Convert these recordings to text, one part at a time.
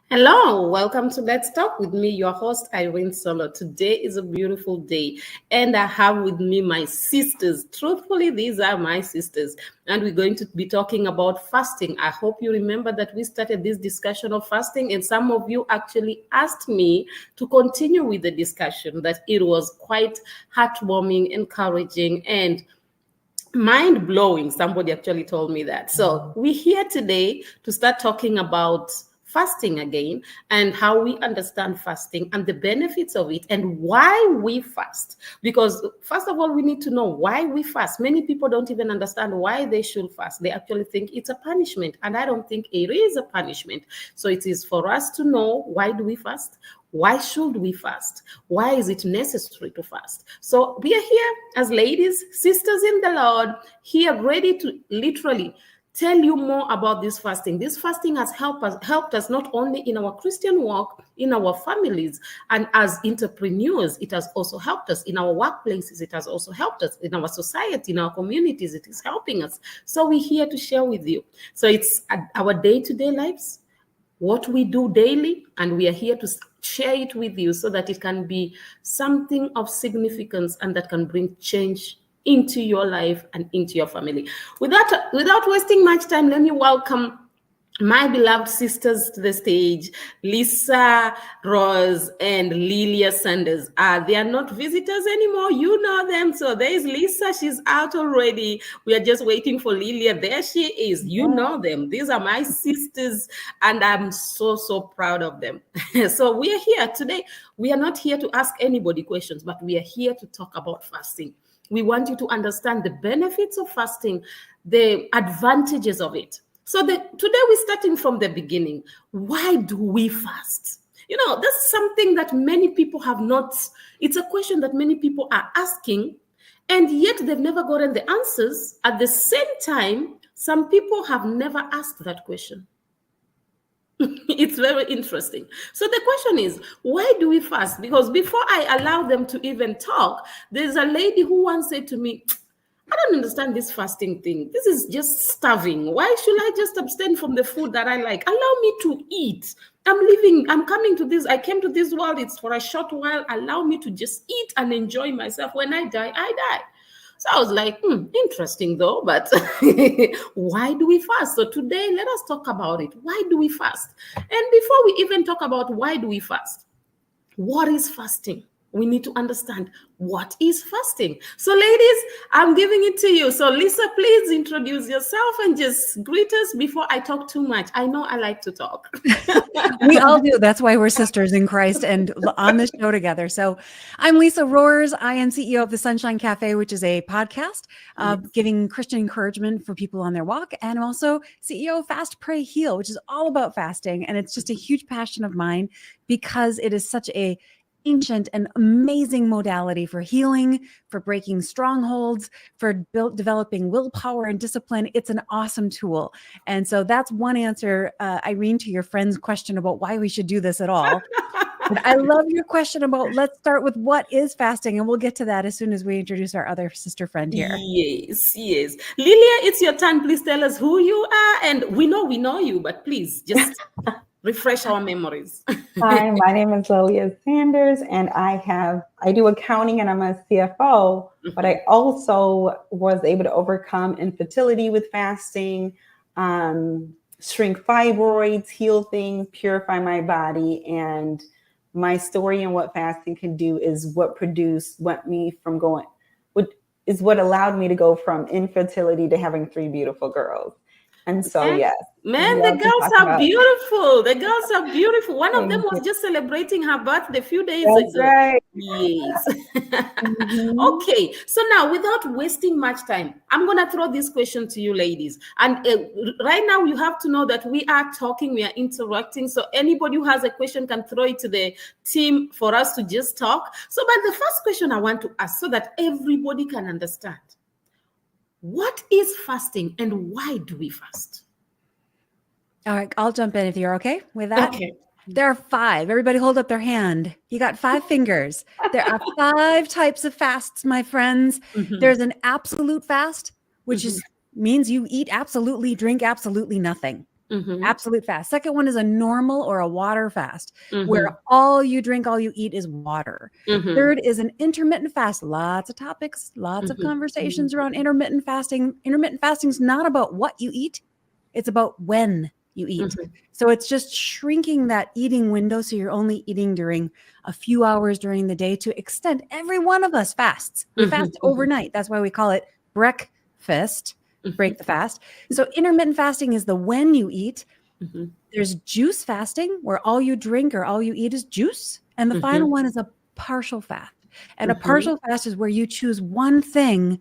Hello, welcome to Let's Talk with me, your host, Irene Solo. Today is a beautiful day, and I have with me my sisters. Truthfully, these are my sisters, and we're going to be talking about fasting. I hope you remember that we started this discussion of fasting, and some of you actually asked me to continue with the discussion, that it was quite heartwarming, encouraging, and mind blowing. Somebody actually told me that. So we're here today to start talking about fasting again and how we understand fasting and the benefits of it and why we fast. Because, first of all, we need to know why we fast. Many people don't even understand why they should fast. They actually think it's a punishment, and I don't think it is a punishment. So it is for us to know, why do we fast? Why should we fast? Why is it necessary to fast? So we are here as ladies, sisters in the Lord, here ready to literally tell you more about this fasting. This fasting has helped us not only in our Christian walk, in our families, and as entrepreneurs. It has also helped us in our workplaces. It has also helped us in our society, in our communities. It is helping us. So we're here to share with you. So it's our day-to-day lives, what we do daily, and we are here to share it with you so that it can be something of significance and that can bring change into your life and into your family. Without wasting much time, let me welcome my beloved sisters to the stage, Lisa Rose and Lillia Sanders. They are not visitors anymore. You know them. So there's Lisa. She's out already. We are just waiting for Lillia. There she is. You know them. These are my sisters, and I'm so proud of them. So we are here today. We are not here to ask anybody questions, but we are here to talk about fasting. We want you to understand the benefits of fasting, the advantages of it. So today we're starting from the beginning. Why do we fast? You know, that's something that many people have not, it's a question that many people are asking, and yet they've never gotten the answers. At the same time, some people have never asked that question. It's very interesting. So the question is, why do we fast? Because before I allow them to even talk, there's a lady who once said to me, I don't understand this fasting thing. This is just starving. Why should I just abstain from the food that I like? Allow me to eat. I'm coming to this. I came to this world. It's for a short while. Allow me to just eat and enjoy myself. When I die, I die. So I was like, interesting though, but why do we fast? So today, let us talk about it. Why do we fast? And before we even talk about why do we fast, what is fasting? We need to understand what is fasting. So ladies, I'm giving it to you. So Lisa, please introduce yourself and just greet us before I talk too much. I know I like to talk. We all do. That's why we're sisters in Christ and on this show together. So I'm Lisa Rohrs. I am CEO of the Sunshine Cafe, which is a podcast giving Christian encouragement for people on their walk. And I'm also CEO of Fast, Pray, Heal, which is all about fasting. And it's just a huge passion of mine because it is such a ancient and amazing modality for healing, for breaking strongholds, for developing willpower and discipline. It's an awesome tool. And so that's one answer, Irene, to your friend's question about why we should do this at all. But I love your question about, let's start with what is fasting, and we'll get to that as soon as we introduce our other sister friend here. Yes. Lillia, it's your turn. Please tell us who you are. And we know you, but please just refresh our memories. Hi, my name is Lillia Sanders, and I do accounting, and I'm a CFO, but I also was able to overcome infertility with fasting, shrink fibroids, heal things, purify my body. And my story and what fasting can do is what allowed me to go from infertility to having 3 beautiful girls. And so, yes. Man, the girls are beautiful. The girls are beautiful. One of them was just celebrating her birthday a few days ago. Right. Yes. Okay. So now, without wasting much time, I'm going to throw this question to you ladies. And right now, you have to know that we are talking, we are interacting. So anybody who has a question can throw it to the team for us to just talk. So, but the first question I want to ask so that everybody can understand. What is fasting and why do we fast? All right, I'll jump in if you're okay with that. Okay. There are 5. Everybody hold up their hand. You got 5 fingers. There are 5 types of fasts, my friends. There's an absolute fast, which means you eat absolutely, drink absolutely nothing. Absolute fast. Second one is a normal or a water fast, where Mm-hmm. all you drink, all you eat is water. Mm-hmm. Third is an intermittent fast. Lots of topics, lots of Mm-hmm. conversations around intermittent fasting. Intermittent fasting is not about what you eat, it's about when you eat. Mm-hmm. So it's just shrinking that eating window, so you're only eating during a few hours during the day to extend. Every one of us fasts. We fast Mm-hmm. overnight. That's why we call it breakfast, break the fast. So intermittent fasting is the when you eat. Mm-hmm. There's juice fasting, where all you drink or all you eat is juice. And the final one is a partial fast. And a partial fast is where you choose one thing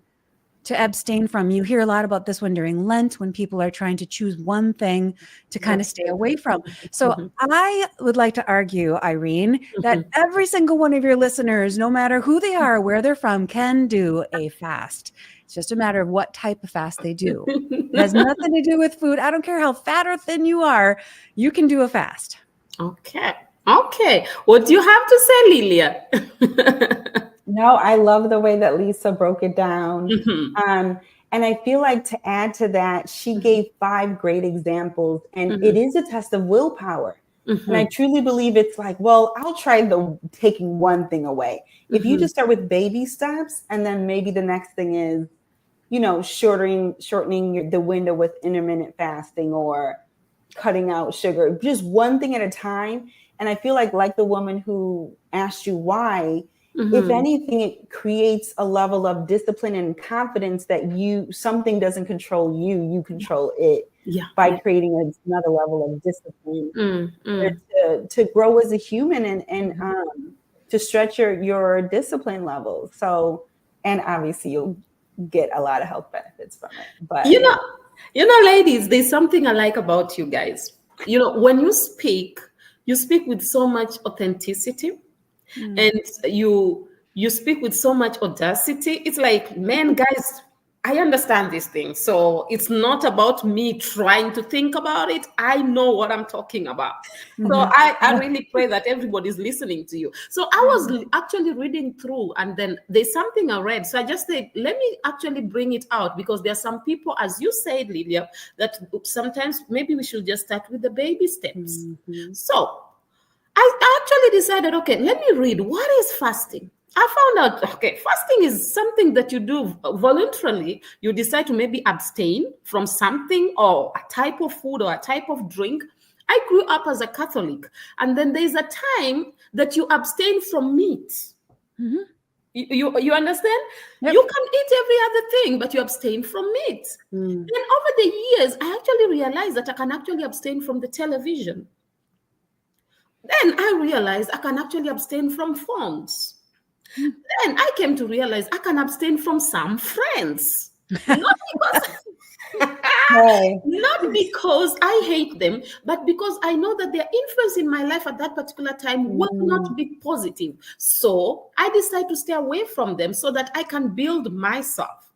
to abstain from. You hear a lot about this one during Lent, when people are trying to choose one thing to kind of stay away from. So I would like to argue, Irene, that every single one of your listeners, no matter who they are, where they're from, can do a fast. It's just a matter of what type of fast they do. It has nothing to do with food. I don't care how fat or thin you are, you can do a fast. Okay. What do you have to say, Lillia? No, I love the way that Lisa broke it down. Mm-hmm. And I feel like, to add to that, she gave 5 great examples, and it is a test of willpower. And I truly believe it's like, well, I'll try taking one thing away. If you just start with baby steps, and then maybe the next thing is, shortening the window with intermittent fasting, or cutting out sugar, just one thing at a time. And I feel like the woman who asked you why, if anything, it creates a level of discipline and confidence that something doesn't control you, you control it, by creating another level of discipline to grow as a human, and to stretch your discipline levels. So, and obviously you'll get a lot of health benefits from it. But ladies, there's something I like about you guys. When you speak with so much authenticity, and you speak with so much audacity. It's like, man, guys, I understand this thing. So it's not about me trying to think about it. I know what I'm talking about. So I really pray that everybody's listening to you. So I was actually reading through, and then there's something I read. So I just said, let me actually bring it out, because there are some people, as you said, Lillia, that sometimes maybe we should just start with the baby steps. So I actually decided, okay, let me read. What is fasting? I found out, okay, fasting is something that you do voluntarily. You decide to maybe abstain from something, or a type of food, or a type of drink. I grew up as a Catholic, and then there's a time that you abstain from meat. You understand? Yep. You can eat every other thing, but you abstain from meat. Then over the years, I actually realized that I can actually abstain from the television. Then I realized I can actually abstain from phones. Then I came to realize I can abstain from some friends. Not because I hate them, but because I know that their influence in my life at that particular time will not be positive. So I decide to stay away from them so that I can build myself.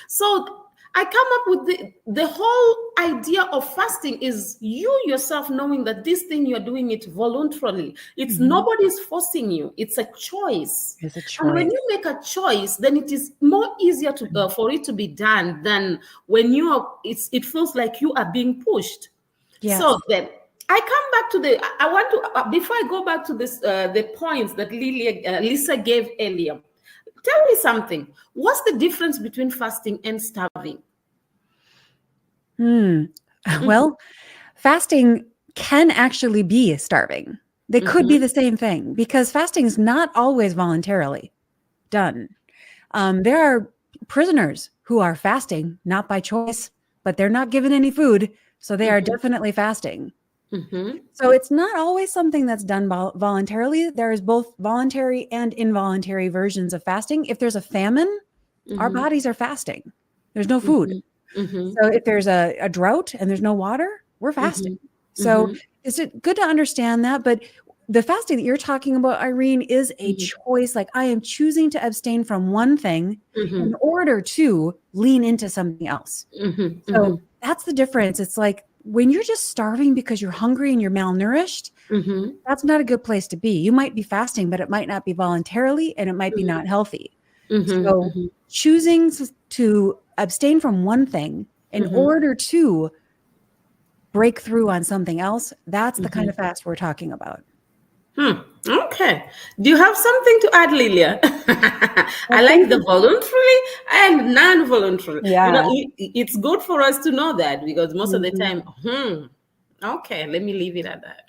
So I come up with the whole idea of fasting is you yourself knowing that this thing you're doing it voluntarily. It's nobody's forcing you. It's a choice. It's a choice. And when you make a choice, then it is more easier to for it to be done than when it feels like you are being pushed. Yes. So then I come back to I want to, before I go back to this, the points that Lisa gave earlier. Tell me something. What's the difference between fasting and starving? Well, fasting can actually be starving. They could be the same thing, because fasting is not always voluntarily done. There are prisoners who are fasting, not by choice, but they're not given any food. So they are definitely fasting. So it's not always something that's done voluntarily. There is both voluntary and involuntary versions of fasting. If there's a famine, our bodies are fasting. There's no food. So if there's a drought and there's no water, we're fasting. So it's good to understand that. But the fasting that you're talking about, Irene, is a choice. Like, I am choosing to abstain from one thing in order to lean into something else. So that's the difference. It's like, when you're just starving because you're hungry and you're malnourished, that's not a good place to be. You might be fasting, but it might not be voluntarily, and it might be not healthy. So choosing to abstain from one thing in order to break through on something else, that's the kind of fast we're talking about. Okay. Do you have something to add, Lillia? I like the voluntary and non-voluntary. Yeah. It's good for us to know that, because most of the time, okay, let me leave it at that.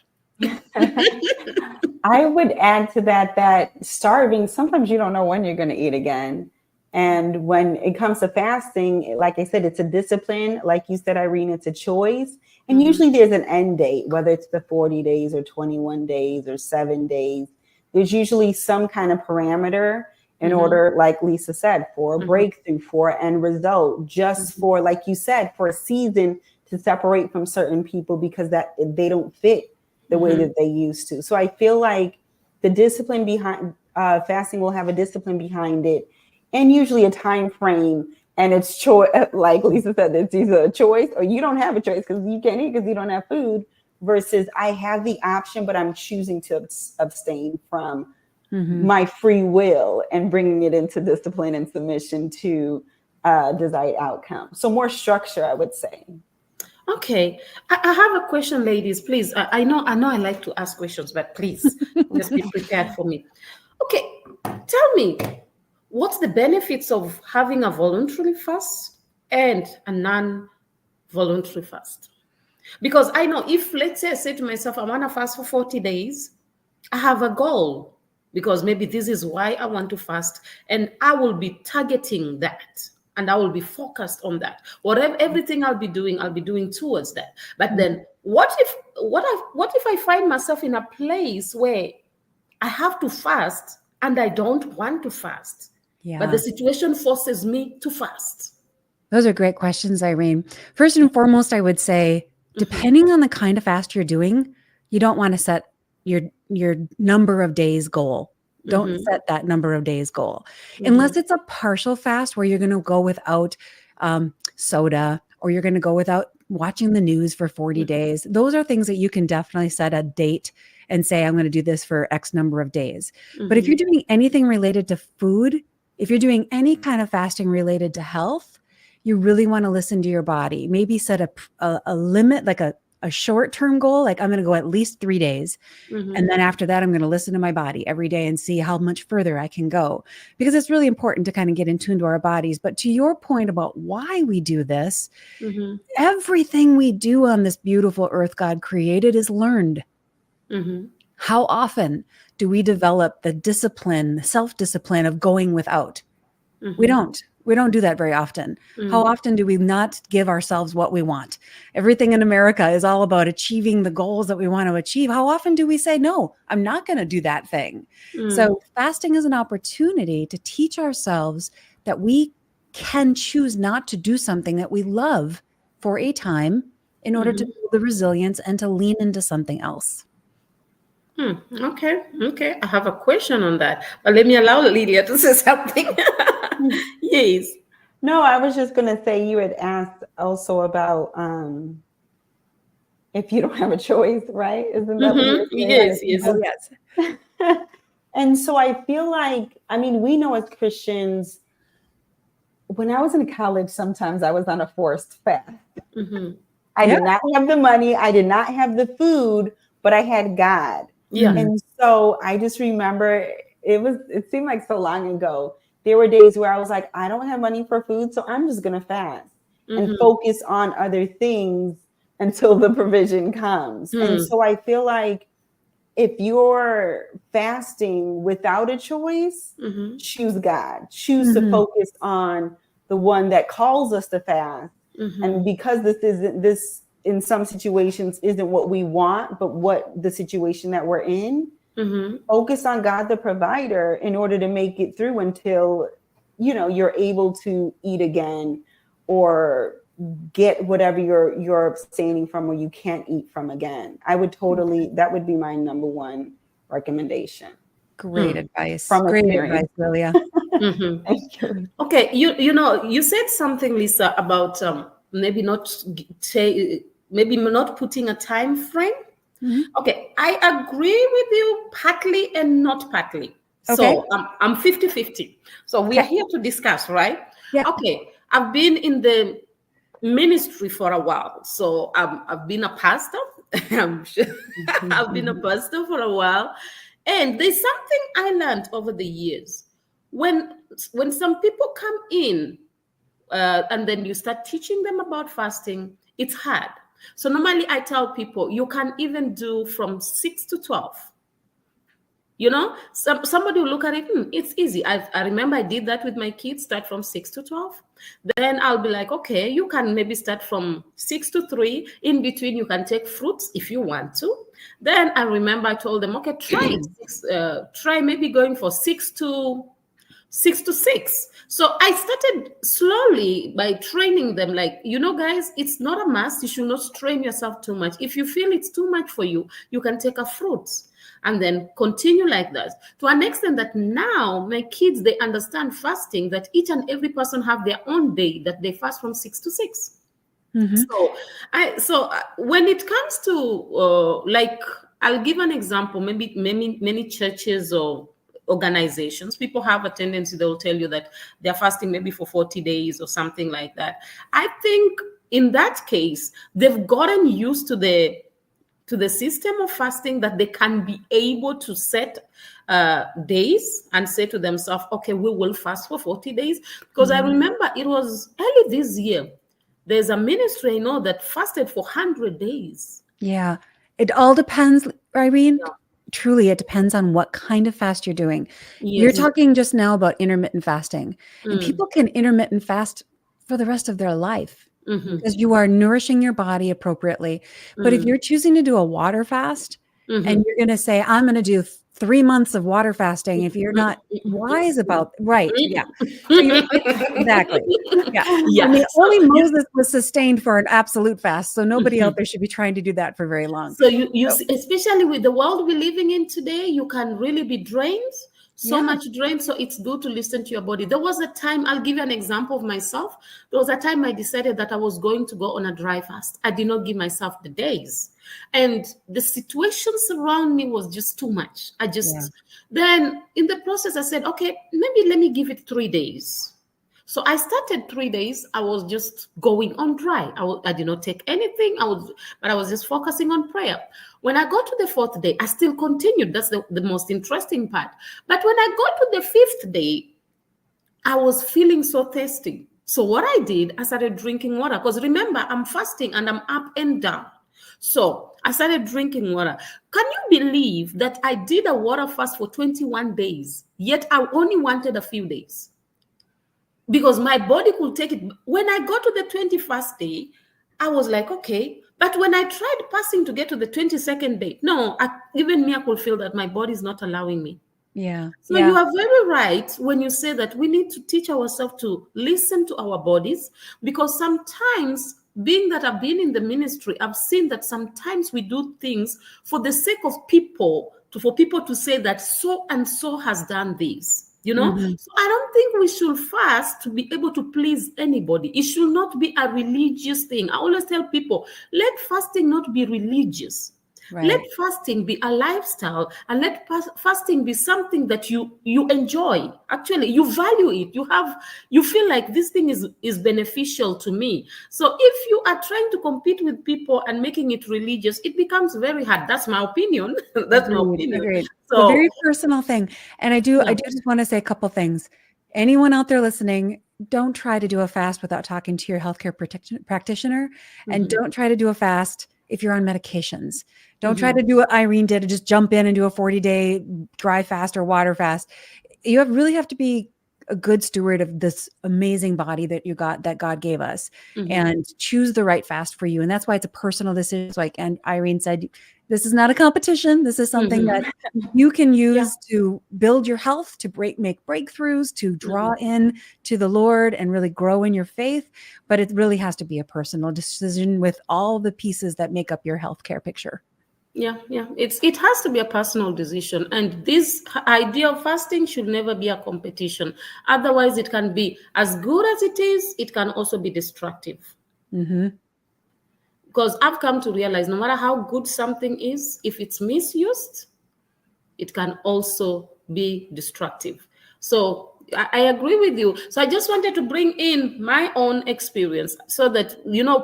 I would add to that starving, sometimes you don't know when you're going to eat again. And when it comes to fasting, like I said, it's a discipline. Like you said, Irene, it's a choice. And usually there's an end date, whether it's the 40 days or 21 days or 7 days. There's usually some kind of parameter in order, like Lisa said, for a breakthrough, for an end result, just for, like you said, for a season to separate from certain people because that they don't fit the way that they used to. So I feel like the discipline behind fasting will have a discipline behind it, and usually a time frame, and it's choice. Like Lisa said, it's either a choice or you don't have a choice because you can't eat because you don't have food, versus I have the option, but I'm choosing to abstain from my free will and bringing it into discipline and submission to desired outcome. So more structure, I would say. Okay, I have a question, ladies. Please, I know I like to ask questions, but please just be prepared for me. Okay, tell me, what's the benefits of having a voluntary fast and a non-voluntary fast? Because I know if, let's say, I say to myself, I want to fast for 40 days, I have a goal, because maybe this is why I want to fast, and I will be targeting that. And I will be focused on that. Whatever, everything I'll be doing towards that. But then, what if I find myself in a place where I have to fast and I don't want to fast, but the situation forces me to fast? Those are great questions, Irene. First and foremost, I would say, depending on the kind of fast you're doing, you don't want to set your number of days goal. Don't set that number of days goal. Unless it's a partial fast where you're going to go without soda, or you're going to go without watching the news for 40 days. Those are things that you can definitely set a date and say, I'm going to do this for X number of days. But if you're doing anything related to food, if you're doing any kind of fasting related to health, you really want to listen to your body. Maybe set a limit, like a short-term goal, like I'm going to go at least 3 days. And then after that, I'm going to listen to my body every day and see how much further I can go, because it's really important to kind of get in tune to our bodies. But to your point about why we do this, everything we do on this beautiful earth God created is learned. How often do we develop the discipline, the self-discipline of going without? We don't. We don't do that very often. How often do we not give ourselves what we want? Everything in America is all about achieving the goals that we want to achieve. How often do we say, no, I'm not going to do that thing? So fasting is an opportunity to teach ourselves that we can choose not to do something that we love for a time in order to build the resilience and to lean into something else. Okay. I have a question on that, but let me allow Lillia to say something. Yes. No, I was just going to say, you had asked also about if you don't have a choice, right? Isn't that what you were saying? Yes. Oh, yes. And so I feel like, I mean, we know as Christians, when I was in college, sometimes I was on a forced fast. I did not have the money. I did not have the food, but I had God. And so I just remember it seemed like so long ago. There were days where I was like, I don't have money for food, so I'm just going to fast and focus on other things until the provision comes. And so I feel like if you're fasting without a choice, choose God, choose to focus on the one that calls us to fast. And because this in some situations isn't what we want, but what the situation that we're in, focus on God, the provider, in order to make it through until, you're able to eat again or get whatever you're abstaining from or you can't eat from again. That would be my number one recommendation. Great advice. From Great experience. advice, Lillia. Thank you. Okay, you said something, Lisa, about maybe not putting a time frame. Okay, I agree with you partly and not partly. Okay. So I'm 50-50. So we are here to discuss, right? Yeah. Okay, I've been in the ministry for a while. So I've been a pastor. I'm sure I've been a pastor for a while. And there's something I learned over the years. When some people come in and then you start teaching them about fasting, it's hard. So normally I tell people you can even do from 6 to 12. Somebody will look at it, it's easy. I remember I did that with my kids, start from 6 to 12. Then I'll be like, okay, you can maybe start from 6 to 3. In between, you can take fruits if you want to. Then I remember I told them, okay, try maybe going for 6 to 6. So I started slowly by training them, like, guys, it's not a must. You should not strain yourself too much. If you feel it's too much for you, you can take a fruit and then continue like that, to an extent that now my kids, they understand fasting, that each and every person have their own day that they fast from 6 to 6. So when it comes to like, I'll give an example. Maybe many churches or organizations, people have a tendency, they'll tell you that they're fasting maybe for 40 days or something like that. I think in that case, they've gotten used to the system of fasting, that they can be able to set days and say to themselves, okay, we will fast for 40 days. Because I remember it was early this year, there's a ministry I know that fasted for 100 days. Yeah, it all depends, Irene. Yeah. Truly, it depends on what kind of fast you're doing. Yes. You're talking just now about intermittent fasting, and people can intermittent fast for the rest of their life. Because you are nourishing your body appropriately. But if you're choosing to do a water fast and you're going to say, I'm going to do 3 months of water fasting, if you're not wise about, right. Yeah. So exactly. Yeah. I mean, only Moses was sustained for an absolute fast. So nobody out there should be trying to do that for very long. So you especially with the world we're living in today, you can really be drained. Much drained. So it's good to listen to your body. There was a time, I'll give you an example of myself. There was a time I decided that I was going to go on a dry fast. I did not give myself the days. And the situations around me was just too much. Then in the process, I said, okay, maybe let me give it 3 days. So I started 3 days. I was just going on dry. I did not take anything. But I was just focusing on prayer. When I got to the 4th day, I still continued. That's the most interesting part. But when I got to the 5th day, I was feeling so thirsty. So what I did, I started drinking water. Because remember, I'm fasting and I'm up and down. So I started drinking water. Can you believe that I did a water fast for 21 days, yet I only wanted a few days? Because my body could take it. When I got to the 21st day, I was like, okay. But when I tried passing to get to the 22nd day, even me, I could feel that my body is not allowing me. Yeah. So you are very right when you say that we need to teach ourselves to listen to our bodies, because sometimes, being that I've been in the ministry, I've seen that sometimes we do things for the sake of people, for people to say that so and so has done this. So I don't think we should fast to be able to please anybody. It should not be a religious thing. I always tell people, let fasting not be religious. Right. Let fasting be a lifestyle, and let fasting be something that you enjoy. Actually, you value it. You feel like this thing is beneficial to me. So if you are trying to compete with people and making it religious, it becomes very hard. That's my opinion. That's my opinion. Agreed. So, a very personal thing. And I do just want to say a couple things. Anyone out there listening, don't try to do a fast without talking to your healthcare practitioner, and don't try to do a fast if you're on medications. Don't try to do what Irene did and just jump in and do a 40-day dry fast or water fast. You really have to be a good steward of this amazing body that God gave us, and choose the right fast for you. And that's why it's a personal decision. Like, and Irene said, this is not a competition. This is something that you can use to build your health, to make breakthroughs, to draw in to the Lord and really grow in your faith. But it really has to be a personal decision with all the pieces that make up your healthcare picture. Yeah. It has to be a personal decision. And this idea of fasting should never be a competition. Otherwise, it can be as good as it is, it can also be destructive. Because I've come to realize no matter how good something is, if it's misused, it can also be destructive. So I agree with you. So I just wanted to bring in my own experience so that,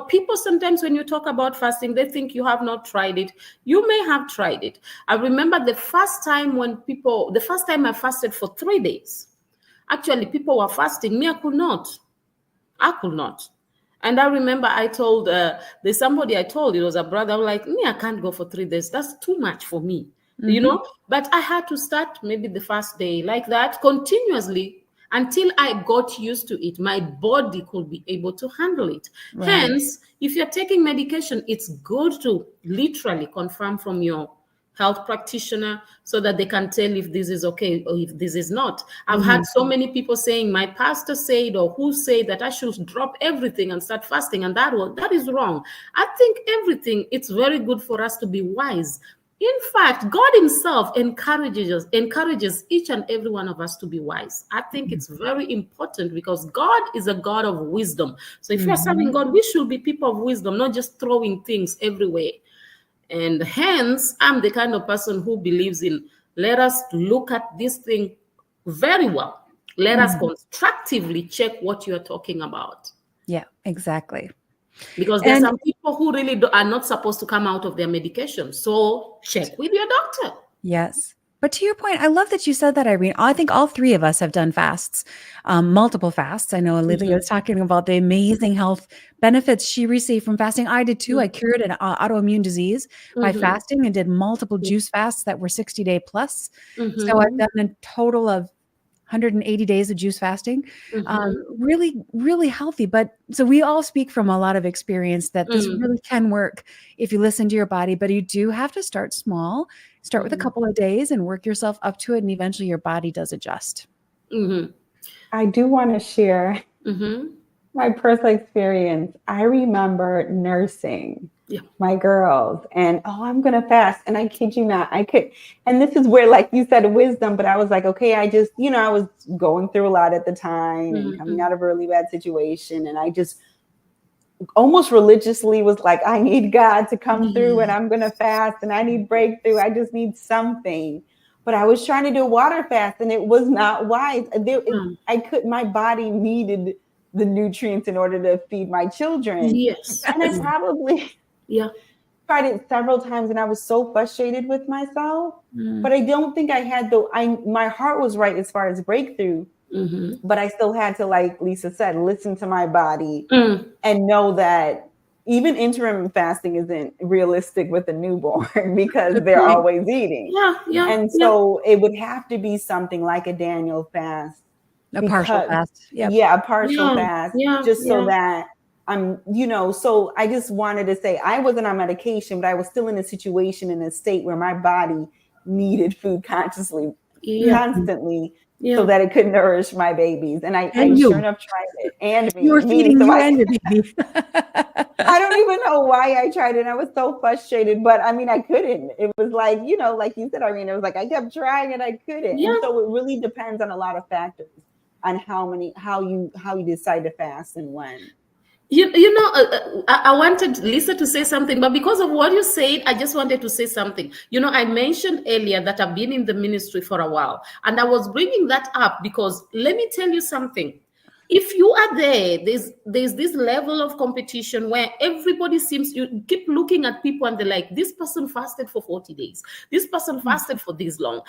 people sometimes when you talk about fasting, they think you have not tried it. You may have tried it. I remember the first time I fasted for 3 days. Actually, people were fasting. Me, I could not. I could not. And I remember I told, there's somebody I told, it was a brother, I'm like, me, I can't go for 3 days. That's too much for me, But I had to start maybe the first day like that continuously until I got used to it. My body could be able to handle it. Right. Hence, if you're taking medication, it's good to literally confirm from your health practitioner so that they can tell if this is okay or if this is not. I've had so many people saying my pastor said or who said that I should drop everything and start fasting, and that is wrong. I think it's very good for us to be wise. In fact, God himself encourages each and every one of us to be wise. I think it's very important because God is a God of wisdom. So if you're serving God, we should be people of wisdom, not just throwing things everywhere. And hence, I'm the kind of person who believes in let us look at this thing very well. Let us constructively check what you're talking about. Yeah, exactly. Because there's some people who really are not supposed to come out of their medication. So check with your doctor. Yes. But to your point, I love that you said that, Irene. I think all three of us have done fasts, multiple fasts. I know Lillia was talking about the amazing health benefits she received from fasting. I did too. I cured an autoimmune disease by fasting and did multiple juice fasts that were 60-day plus. So I've done a total of 180 days of juice fasting. Really, really healthy. But so we all speak from a lot of experience that this really can work if you listen to your body, but you do have to start small, start with a couple of days and work yourself up to it. And eventually your body does adjust. I do want to share my personal experience. I remember nursing my girls and, I'm going to fast. And I kid you not, and this is where, like you said, wisdom, but I was like, okay, I just, I was going through a lot at the time and coming out of a really bad situation. And I just almost religiously was like, I need God to come through and I'm going to fast and I need breakthrough. I just need something. But I was trying to do a water fast and it was not wise. My body needed the nutrients in order to feed my children. Yes. And I probably tried it several times and I was so frustrated with myself, but I don't think I had my heart was right as far as breakthrough, but I still had to, like Lisa said, listen to my body and know that even intermittent fasting isn't realistic with a newborn because they're always eating. And so it would have to be something like a Daniel fast. A partial fast. A partial fast. So that so I just wanted to say I wasn't on medication, but I was still in a situation, in a state where my body needed food constantly, constantly, so that it could nourish my babies. And I sure enough tried it. And me. You were feeding you and your baby. I don't even know why I tried it. I was so frustrated, but I mean, I couldn't. It was like, like you said, Irene, it was like I kept trying and I couldn't. And so it really depends on a lot of factors on how you decide to fast and when. I wanted Lisa to say something, but because of what you said, I just wanted to say something. I mentioned earlier that I've been in the ministry for a while, and I was bringing that up because let me tell you something. If you are there's this level of competition where everybody you keep looking at people and they're like, this person fasted for 40 days. This person fasted for this long.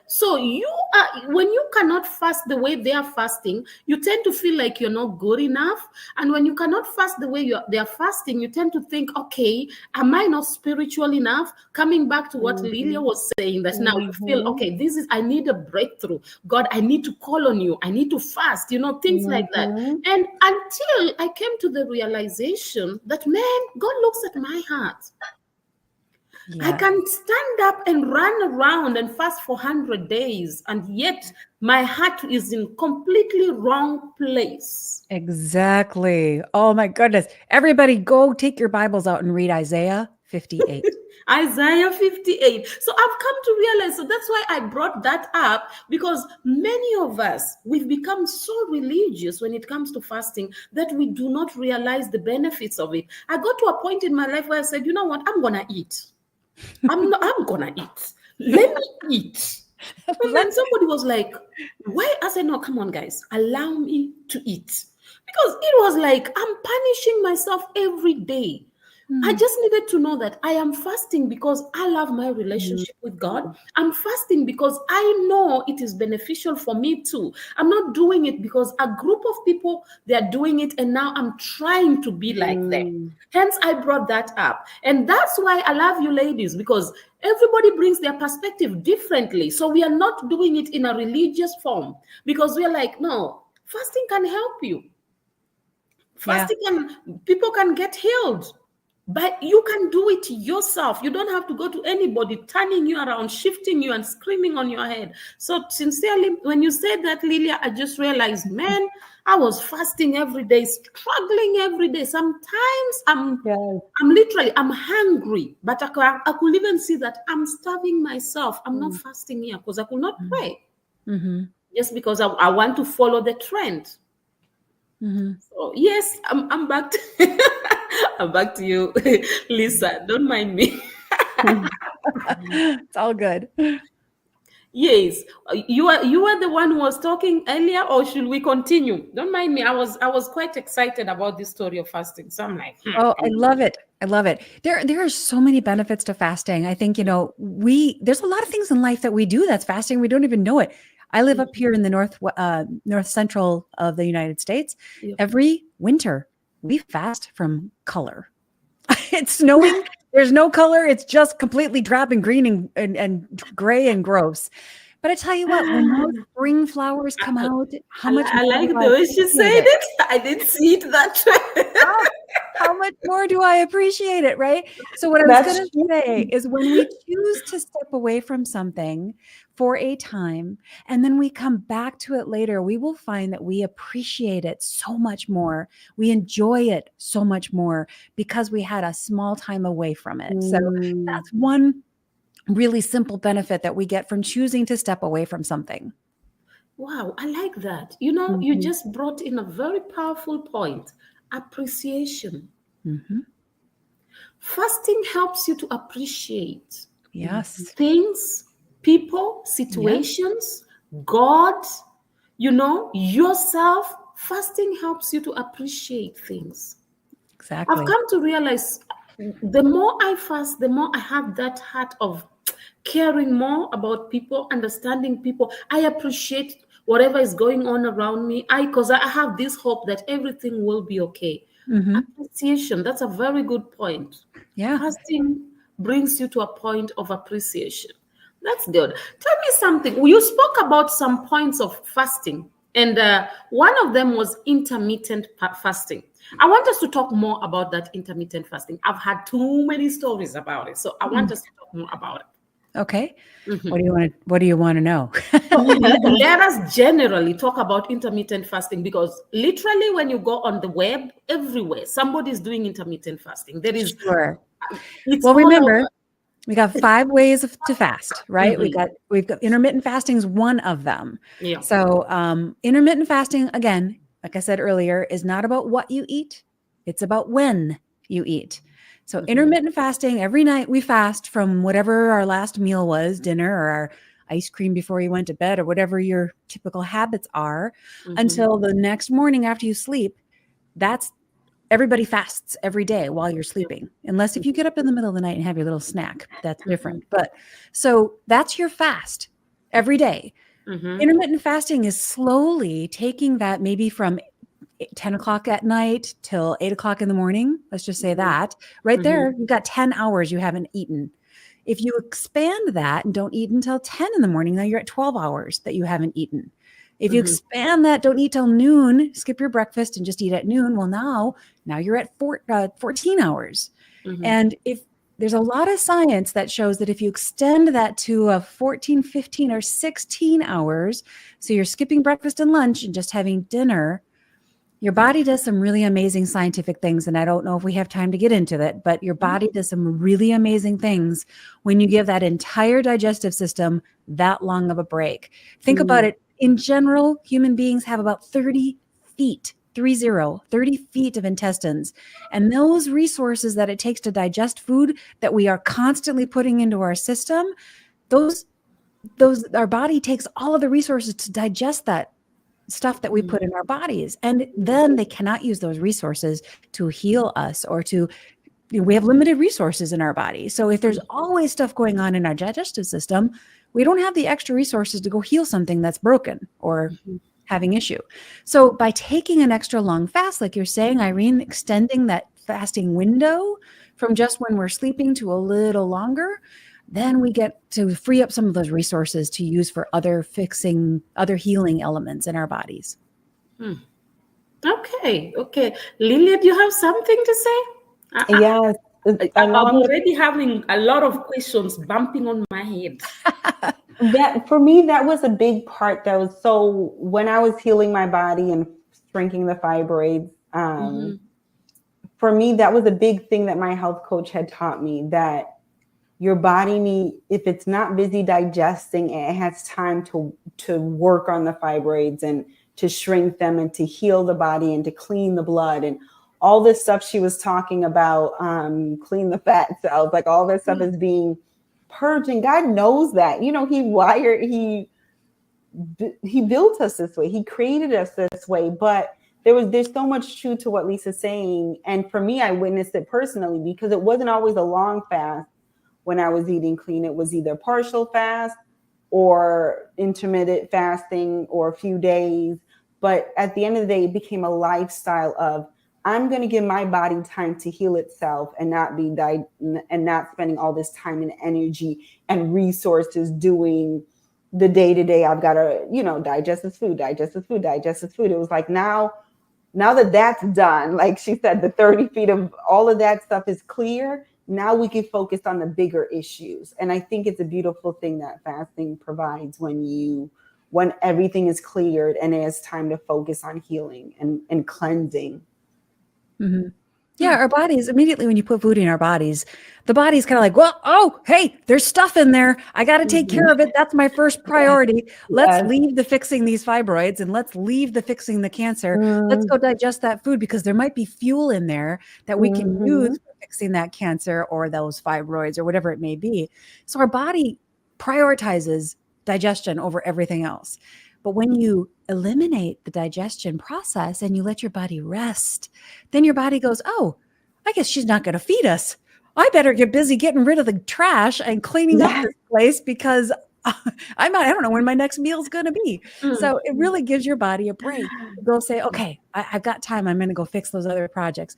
So when you cannot fast the way they are fasting, you tend to feel like you're not good enough. And when you cannot fast the way they are fasting, you tend to think, okay, am I not spiritual enough? Coming back to what Lillia was saying, that now you feel, okay, I need a breakthrough. God, I need to call on you. I need to fast, things like that. And until I came to the realization that, man, God looks at my heart. I can stand up and run around and fast for 100 days, and yet my heart is in completely wrong place. Exactly. Oh my goodness. Everybody go take your Bibles out and read Isaiah 58. Isaiah 58. So I've come to realize, so that's why I brought that up, because many of us, we've become so religious when it comes to fasting that we do not realize the benefits of it. I got to a point in my life where I said, you know what, I'm going to eat. I'm going to eat. Let me eat. And then somebody was like, why? I said, no, come on, guys, allow me to eat. Because it was like, I'm punishing myself every day. I just needed to know that I am fasting because I love my relationship with God. I'm fasting because I know it is beneficial for me too. I'm not doing it because a group of people, they're doing it and now I'm trying to be like them. Hence, I brought that up. And that's why I love you ladies, because everybody brings their perspective differently. So we are not doing it in a religious form because we're like, no, fasting can help you. Fasting people can get healed. But you can do it yourself. You don't have to go to anybody turning you around, shifting you and screaming on your head. So sincerely, when you said that, Lillia, I just realized, man, I was fasting every day, struggling every day. Sometimes I'm hungry, but I could even see that I'm starving myself. I'm not fasting here because I could not pray. Just because I want to follow the trend. So yes, I'm back to I'm back to you, Lisa. Don't mind me. It's all good. Yes, you are the one who was talking earlier, or should we continue? Don't mind me. I was quite excited about this story of fasting. So I'm like, Oh, I love it. I love it. There are so many benefits to fasting. I think, there's a lot of things in life that we do that's fasting. We don't even know it. I live up here in the north central of the United States. Yep. Every winter, we fast from color. It's snowing. There's no color. It's just completely drab and green and gray and gross. But I tell you what, when those spring flowers come out, how much I more like do the I way she said appreciate it. I didn't see it that way. how much more do I appreciate it, right? So what I was going to say is when we choose to step away from something for a time, and then we come back to it later, we will find that we appreciate it so much more. We enjoy it so much more because we had a small time away from it. So that's one really simple benefit that we get from choosing to step away from something. Wow, I like that. You just brought in a very powerful point. Appreciation. Fasting helps you to appreciate things, people, situations, God, yourself. Fasting helps you to appreciate things. Exactly. I've come to realize the more I fast, the more I have that heart of caring more about people, understanding people. I appreciate whatever is going on around me. Because I have this hope that everything will be okay. Appreciation, that's a very good point. Fasting brings you to a point of appreciation. That's good. Tell me something. You spoke about some points of fasting, and one of them was intermittent fasting. I want us to talk more about that intermittent fasting. I've had too many stories about it, so I want us to talk more about it. Okay. What do you want to know? Let us generally talk about intermittent fasting, because literally when you go on the web, everywhere somebody's doing intermittent fasting. There is Well, remember, we got 5 ways to fast, right? We've got intermittent fasting is one of them. Yeah. So intermittent fasting, again, like I said earlier, is not about what you eat. It's about when you eat. So intermittent fasting, every night we fast from whatever our last meal was, dinner or our ice cream before you went to bed or whatever your typical habits are, until the next morning after you sleep. Everybody fasts every day while you're sleeping, unless if you get up in the middle of the night and have your little snack, that's different. But so that's your fast every day. Intermittent fasting is slowly taking that maybe from 10 o'clock at night till 8 o'clock in the morning. Let's just say that right there, you've got 10 hours you haven't eaten. If you expand that and don't eat until 10 in the morning, now you're at 12 hours that you haven't eaten. If you expand that, don't eat till noon, skip your breakfast and just eat at noon. Well, now you're at 14 hours. And if there's a lot of science that shows that if you extend that to a 14, 15, or 16 hours, so you're skipping breakfast and lunch and just having dinner, your body does some really amazing scientific things. And I don't know if we have time to get into that, but your body does some really amazing things when you give that entire digestive system that long of a break. Think about it. In general, human beings have about 30 feet of intestines. And those resources that it takes to digest food that we are constantly putting into our system, those our body takes all of the resources to digest that stuff that we put in our bodies. And then they cannot use those resources to heal us or we have limited resources in our body. So if there's always stuff going on in our digestive system, we don't have the extra resources to go heal something that's broken or having issue. So by taking an extra long fast, like you're saying, Irene, extending that fasting window from just when we're sleeping to a little longer, then we get to free up some of those resources to use for other healing elements in our bodies. Okay. Lillia, do you have something to say? Yes. I'm already having a lot of questions bumping on my head. That for me, that was a big part. So when I was healing my body and shrinking the fibroids, for me, that was a big thing that my health coach had taught me, that your body if it's not busy digesting, it has time to work on the fibroids and to shrink them and to heal the body and to clean the blood and all this stuff she was talking about, clean the fat cells, like all this stuff is being purged. And God knows that, he built us this way. He created us this way, but there's so much truth to what Lisa's saying. And for me, I witnessed it personally because it wasn't always a long fast. When I was eating clean, it was either partial fast or intermittent fasting or a few days. But at the end of the day, it became a lifestyle of, I'm going to give my body time to heal itself and not spending all this time and energy and resources doing the day-to-day. I've got to, digest this food. It was like now that that's done, like she said, the 30 feet of all of that stuff is clear. Now we can focus on the bigger issues. And I think it's a beautiful thing that fasting provides when everything is cleared and it's time to focus on healing and cleansing. Mm-hmm. Yeah, our bodies, immediately when you put food in our bodies, the body's kind of like, well, oh, hey, there's stuff in there. I got to take care of it. That's my first priority. Let's leave the fixing these fibroids and let's leave the fixing the cancer. Let's go digest that food because there might be fuel in there that we can use for fixing that cancer or those fibroids or whatever it may be. So our body prioritizes digestion over everything else. But when you eliminate the digestion process and you let your body rest, then your body goes, oh, I guess she's not going to feed us. I better get busy getting rid of the trash and cleaning up this place because I don't know when my next meal is going to be. So it really gives your body a break. Go say, okay, I've got time. I'm going to go fix those other projects.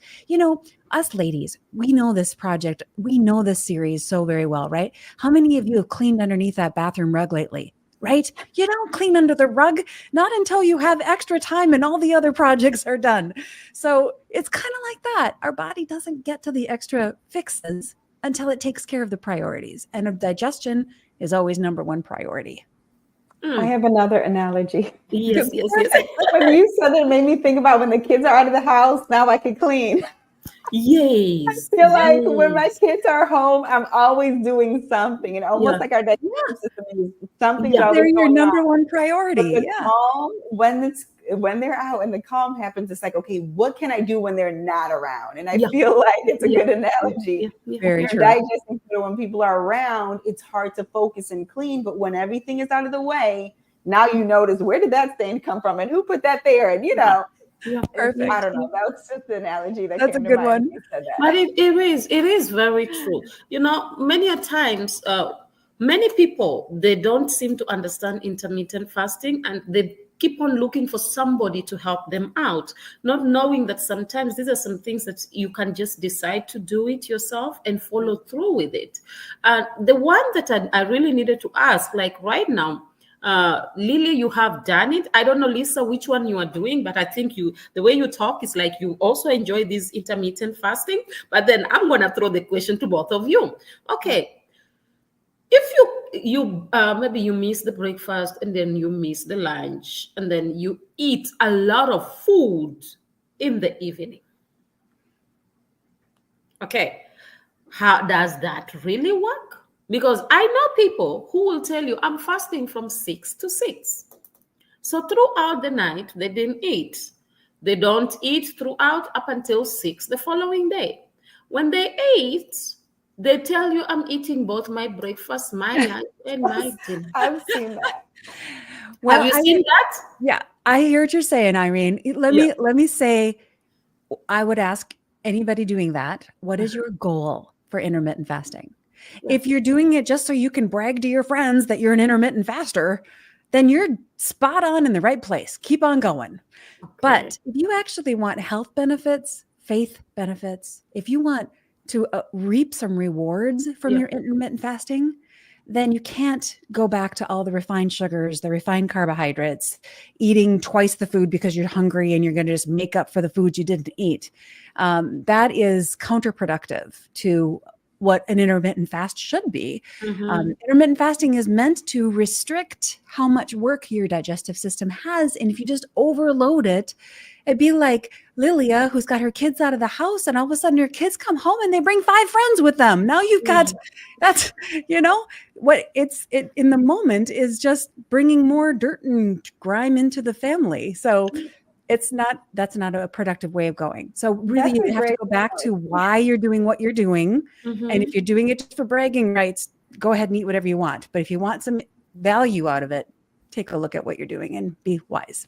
Us ladies, we know this project. We know this series so very well, right? How many of you have cleaned underneath that bathroom rug lately? Right? You don't clean under the rug, not until you have extra time and all the other projects are done. So it's kind of like that. Our body doesn't get to the extra fixes until it takes care of the priorities. And digestion is always number one priority. I have another analogy. Yes. When you said it, made me think about when the kids are out of the house, now I can clean. Yes. I feel like when my kids are home, I'm always doing something, and almost like our digestive system is something. They're your number one priority. Calm, when they're out and the calm happens, it's like, okay, what can I do when they're not around? And I feel like it's a good analogy. Very true. Digesting, when people are around, it's hard to focus and clean, but when everything is out of the way, now you notice, where did that stain come from and who put that there? And perfect. I don't know. That was just the analogy that that's came a good to mind. one. But it is very true. Many a times, many people, they don't seem to understand intermittent fasting, and they keep on looking for somebody to help them out, not knowing that sometimes these are some things that you can just decide to do it yourself and follow through with it. The one that I really needed to ask, like right now, Lily, you have done it. I don't know, Lisa, which one you are doing, but I think the way you talk is like you also enjoy this intermittent fasting. But then I'm going to throw the question to both of you. Okay. If you maybe you miss the breakfast and then you miss the lunch and then you eat a lot of food in the evening. Okay. How does that really work? Because I know people who will tell you, I'm fasting from 6 to 6. So throughout the night, they didn't eat. They don't eat throughout up until 6 the following day. When they ate, They tell you I'm eating both my breakfast, my lunch, and my dinner. I've seen that. Have you seen that? Yeah, I hear what you're saying, Irene. Let me say, I would ask anybody doing that, what is your goal for intermittent fasting? Yeah. If you're doing it just so you can brag to your friends that you're an intermittent faster, then you're spot on in the right place. Keep on going. Okay. But if you actually want health benefits, faith benefits, if you want to reap some rewards from your intermittent fasting, then you can't go back to all the refined sugars, the refined carbohydrates, eating twice the food because you're hungry and you're going to just make up for the foods you didn't eat. That is counterproductive to what an intermittent fast should be. Intermittent fasting is meant to restrict how much work your digestive system has. And if you just overload it, it'd be like Lillia, who's got her kids out of the house, and all of a sudden her kids come home and they bring 5 friends with them. Now you've got, that's, what it in the moment is just bringing more dirt and grime into the family. So that's not a productive way of going. So really you have to go back to why you're doing what you're doing. And if you're doing it just for bragging rights, go ahead and eat whatever you want. But if you want some value out of it, take a look at what you're doing and be wise.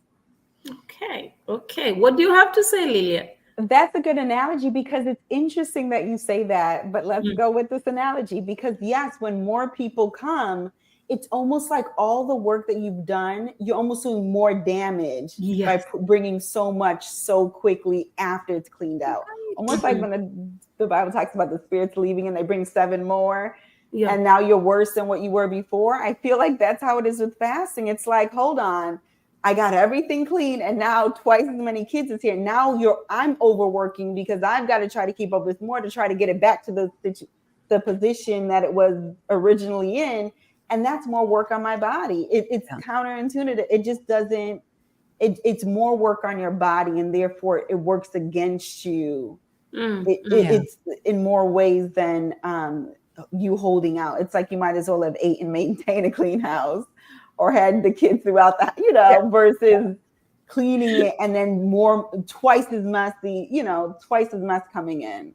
Okay. What do you have to say, Lillia? That's a good analogy, because it's interesting that you say that, but let's go with this analogy, because yes, when more people come, it's almost like all the work that you've done, you're almost doing more damage by bringing so much so quickly after it's cleaned out. Almost like when the Bible talks about the spirits leaving and they bring 7 more. And now you're worse than what you were before. I feel like that's how it is with fasting. It's like, hold on, I got everything clean, and now twice as many kids is here. Now I'm overworking because I've got to try to keep up with more to try to get it back to the position that it was originally in. And that's more work on my body. It's counterintuitive. It just doesn't, it's more work on your body, and therefore it works against you. It's in more ways than you holding out. It's like you might as well have ate and maintained a clean house, or had the kids throughout the, versus cleaning it and then twice as mess coming in.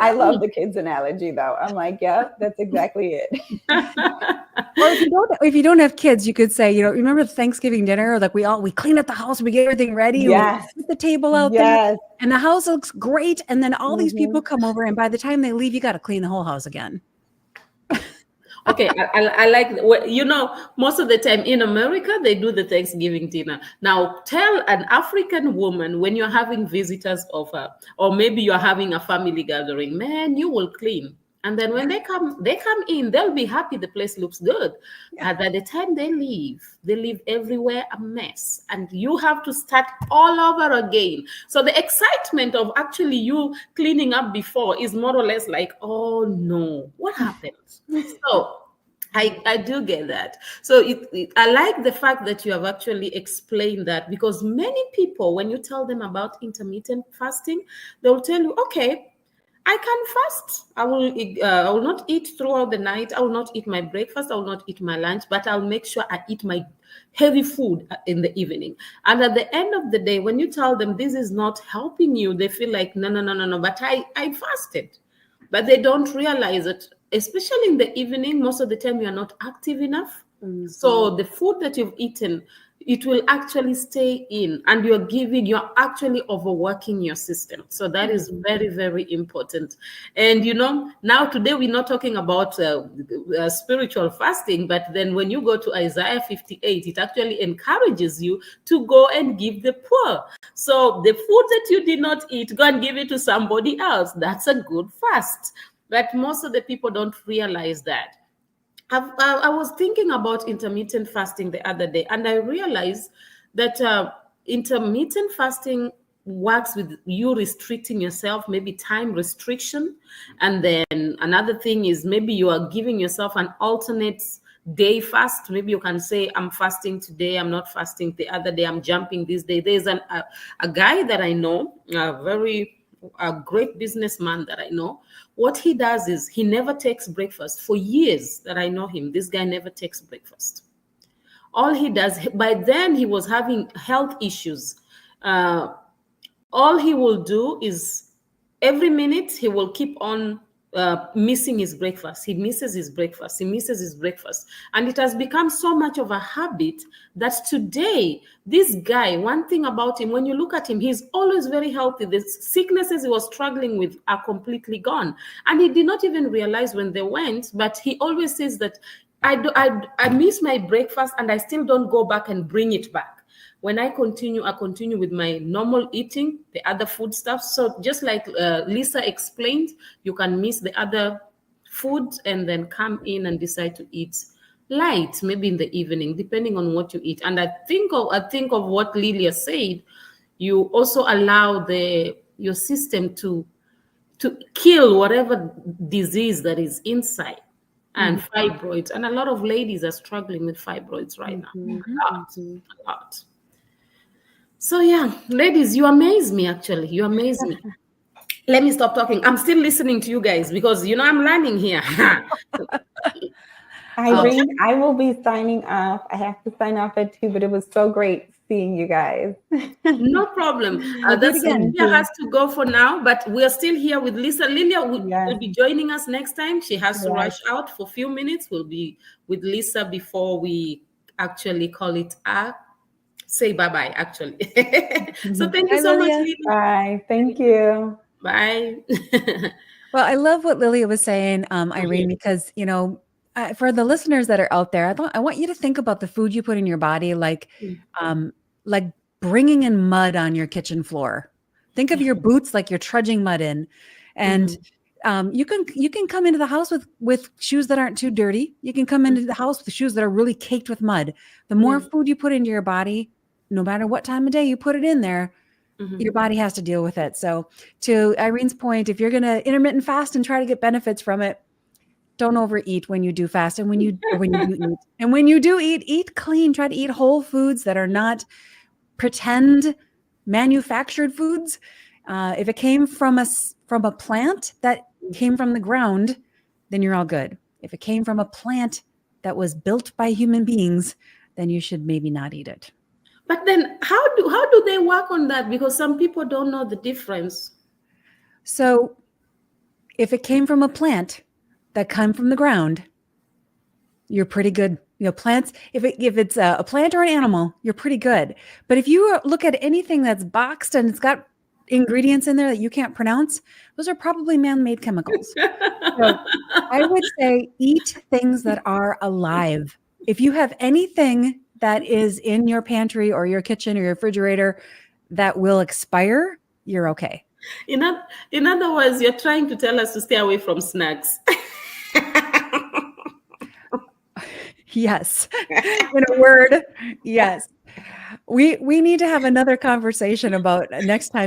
I love the kids analogy though. I'm like, yeah, that's exactly it. Or if you don't have kids, you could say, remember the Thanksgiving dinner? Like we clean up the house, we get everything ready, we put the table out there, and the house looks great. And then all these people come over, and by the time they leave, you got to clean the whole house again. Okay, I like, most of the time in America, they do the Thanksgiving dinner. Now, tell an African woman when you're having visitors over, or maybe you're having a family gathering, man, you will clean. And then when they come in, they'll be happy the place looks good. But by the time they leave everywhere a mess. And you have to start all over again. So the excitement of actually you cleaning up before is more or less like, oh no, what happened? So I do get that. So I like the fact that you have actually explained that, because many people, when you tell them about intermittent fasting, they'll tell you, okay, I can fast. I will not eat throughout the night. I will not eat my breakfast. I will not eat my lunch, but I'll make sure I eat my heavy food in the evening. And at the end of the day, when you tell them this is not helping you, they feel like, no, but I fasted. But they don't realize it, especially in the evening. Most of the time, you are not active enough. So the food that you've eaten, it will actually stay in, and you're actually overworking your system. So that is very, very important. And now today we're not talking about spiritual fasting, but then when you go to Isaiah 58, it actually encourages you to go and give the poor. So the food that you did not eat, go and give it to somebody else. That's a good fast. But most of the people don't realize that. I was thinking about intermittent fasting the other day, and I realized that intermittent fasting works with you restricting yourself, maybe time restriction. And then another thing is maybe you are giving yourself an alternate day fast. Maybe you can say, I'm fasting today, I'm not fasting the other day, I'm jumping this day. There's a guy that I know, a great businessman that I know. What he does is he never takes breakfast. For years that I know him, this guy never takes breakfast. All he does, by then he was having health issues. All he will do is every minute he will keep on missing his breakfast. He misses his breakfast. He misses his breakfast. And it has become so much of a habit that today, this guy, one thing about him, when you look at him, he's always very healthy. The sicknesses he was struggling with are completely gone. And he did not even realize when they went, but he always says that I miss my breakfast and I still don't go back and bring it back. When I continue with my normal eating, the other food stuff. So just like Lisa explained, you can miss the other food and then come in and decide to eat light, maybe in the evening, depending on what you eat. And I think of what Lillia said. You also allow your system to kill whatever disease that is inside. And fibroids. And a lot of ladies are struggling with fibroids right now. A lot. So yeah, ladies, you amaze me, actually. You amaze me. Let me stop talking. I'm still listening to you guys because, I'm learning here. Irene, I will be signing off. I have to sign off at 2, but it was so great seeing you guys. No problem. Lillia has to go for now, but we're still here with Lisa. Lillia will be joining us next time. She has to rush out for a few minutes. We'll be with Lisa before we actually call it say bye-bye, actually. So thank you so much, Lillia. Bye. Thank you. Bye. Well, I love what Lillia was saying, Irene, because, for the listeners that are out there, I want you to think about the food you put in your body, like bringing in mud on your kitchen floor. Think of your boots like you're trudging mud in, and you can come into the house with shoes that aren't too dirty. You can come into the house with shoes that are really caked with mud. The more food you put into your body, no matter what time of day you put it in there, your body has to deal with it. So to Irene's point, if you're going to intermittent fast and try to get benefits from it, don't overeat when you do fast. And when you do eat, and when you do eat clean, try to eat whole foods that are not pretend manufactured foods. If it came from a plant that came from the ground, then you're all good. If it came from a plant that was built by human beings, then you should maybe not eat it. But then how do they work on that? Because some people don't know the difference. So if it came from a plant that came from the ground, you're pretty good. Plants, if it's a plant or an animal, you're pretty good. But if you look at anything that's boxed and it's got ingredients in there that you can't pronounce, those are probably man-made chemicals. So I would say eat things that are alive. If you have anything that is in your pantry or your kitchen or your refrigerator that will expire, you're okay. In other words, you're trying to tell us to stay away from snacks. Yes. In a word, yes. We need to have another conversation about